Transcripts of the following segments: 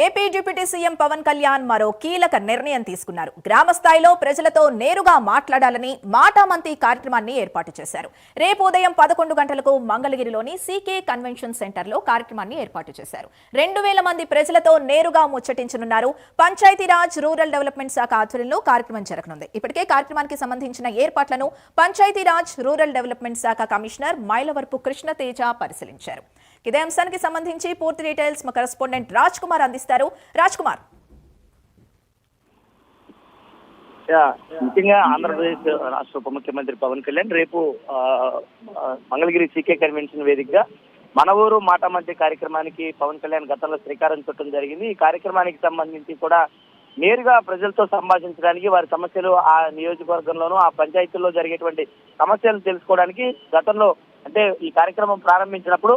AP deputy CM Pawan Kalyan మరో కీలక నిర్ణయం తీసుకున్నారు. గ్రామ స్థాయిలో ప్రజలతో నేరుగా మాట్లాడాలని మాటామంతి కార్యక్రమాన్ని ఏర్పాటు చేశారు. రేపు ఉదయం 11 గంటలకు మంగళగిరిలోని సీకే కన్వెన్షన్ సెంటర్లో కార్యక్రమాన్ని ఏర్పాటు చేశారు. 2000 మంది ప్రజలతో నేరుగా ముచ్చటించనున్నారు. పంచాయతీరాజ్ రూరల్ డెవలప్మెంట్ శాఖ ఆధ్వర్యంలో కార్యక్రమం జరగనుంది. ఇప్పటికే కార్యక్రమానికి సంబంధించిన ఏర్పాట్లను పంచాయతీరాజ్ రూరల్ డెవలప్మెంట్ శాఖ కమిషనర్ మైలవరపు కృష్ణతేజ పరిశీలించారు. ఇదే అంశానికి సంబంధించి పూర్తి డీటెయిల్స్ మా కరెస్పాండెంట్ రాజ్ కుమార్ అందిస్తారు. రాజ్ కుమార్, ముఖ్యంగా ఆంధ్రప్రదేశ్ రాష్ట్ర ఉప ముఖ్యమంత్రి పవన్ కళ్యాణ్ రేపు మంగళగిరి సీకే కన్వెన్షన్ వేదికగా మన ఊరు మాటామంతి కార్యక్రమానికి పవన్ కళ్యాణ్ గతంలో శ్రీకారం చుట్టడం జరిగింది. ఈ కార్యక్రమానికి సంబంధించి కూడా నేరుగా ప్రజలతో సంభాషించడానికి, వారి సమస్యలు ఆ నియోజకవర్గంలోనూ ఆ పంచాయతీల్లో జరిగేటువంటి సమస్యలు తెలుసుకోవడానికి గతంలో అంటే ఈ కార్యక్రమం ప్రారంభించినప్పుడు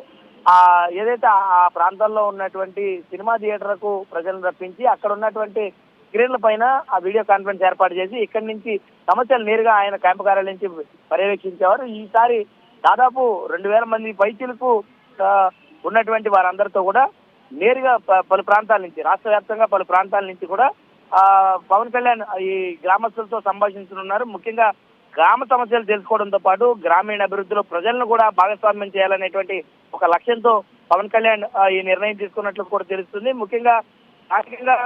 ఏదైతే ఆ ప్రాంతాల్లో ఉన్నటువంటి సినిమా థియేటర్లకు ప్రజలను రప్పించి అక్కడ ఉన్నటువంటి స్క్రీన్ల పైన ఆ వీడియో కాన్ఫరెన్స్ ఏర్పాటు చేసి ఇక్కడి నుంచి సమస్యలు నేరుగా ఆయన క్యాంపు కార్యాలయం నుంచి పర్యవేక్షించేవారు. ఈసారి దాదాపు 2000 మంది పైచీలకు ఉన్నటువంటి వారందరితో కూడా నేరుగా పలు ప్రాంతాల నుంచి, రాష్ట్ర వ్యాప్తంగా పలు ప్రాంతాల నుంచి కూడా పవన్ కళ్యాణ్ ఈ గ్రామస్తులతో సంభాషించనున్నారు. ముఖ్యంగా గ్రామ సమస్యలు తెలుసుకోవడంతో పాటు గ్రామీణ అభివృద్ధిలో ప్రజలను కూడా భాగస్వామ్యం చేయాలనేటువంటి ఒక లక్ష్యంతో పవన్ కళ్యాణ్ ఈ నిర్ణయం తీసుకున్నట్లు కూడా తెలుస్తుంది. ముఖ్యంగా స్థానికంగా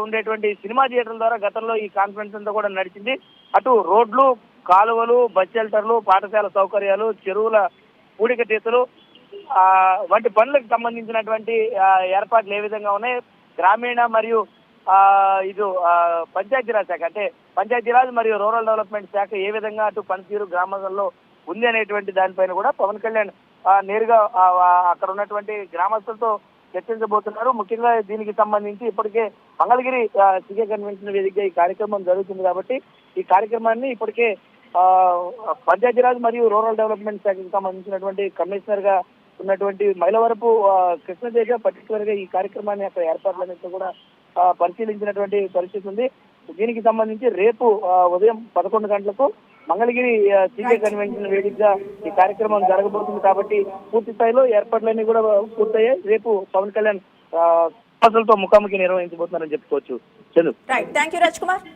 ఉండేటువంటి సినిమా థియేటర్ల ద్వారా గతంలో ఈ కాన్ఫరెన్స్ అంతా కూడా నడిచింది. అటు రోడ్లు, కాలువలు, బస్ షెల్టర్లు, పాఠశాల సౌకర్యాలు, చెరువుల పూడికతీతలు వంటి పనులకు సంబంధించినటువంటి ఏర్పాట్లు ఏ విధంగా ఉన్నాయి, గ్రామీణ మరియు ఇది పంచాయతీరాజ్ శాఖ అంటే పంచాయతీరాజ్ మరియు రూరల్ డెవలప్మెంట్ శాఖ ఏ విధంగా అటు పనితీరు గ్రామాల్లో ఉంది అనేటువంటి దానిపైన కూడా పవన్ కళ్యాణ్ నేరుగా అక్కడ ఉన్నటువంటి గ్రామస్తులతో చర్చించబోతున్నారు. ముఖ్యంగా దీనికి సంబంధించి ఇప్పటికే మంగళగిరి సీకే కన్వెన్షన్ వేదికగా ఈ కార్యక్రమం జరుగుతుంది కాబట్టి ఈ కార్యక్రమాన్ని ఇప్పటికే పంచాయతీరాజ్ మరియు రూరల్ డెవలప్మెంట్ శాఖకు సంబంధించినటువంటి కమిషనర్ గా ఉన్నటువంటి మైలవరపు కృష్ణతేజ పర్టికులర్ గా ఈ కార్యక్రమాన్ని అక్కడ ఏర్పాట్లన్నింటినీ కూడా పరిశీలించినటువంటి పరిస్థితి ఉంది. దీనికి సంబంధించి రేపు ఉదయం 11 గంటలకు మంగళగిరి సీకే కన్వెన్షన్ వేదికగా ఈ కార్యక్రమం జరగబోతుంది కాబట్టి పూర్తి స్థాయిలో ఏర్పాట్లన్నీ కూడా పూర్తయ్యాయి. రేపు పవన్ కళ్యాణ్ సమస్యలతో ముఖాముఖి నిర్వహించబోతున్నారని చెప్పుకోవచ్చు. చందు. Right, thank you Raj Kumar.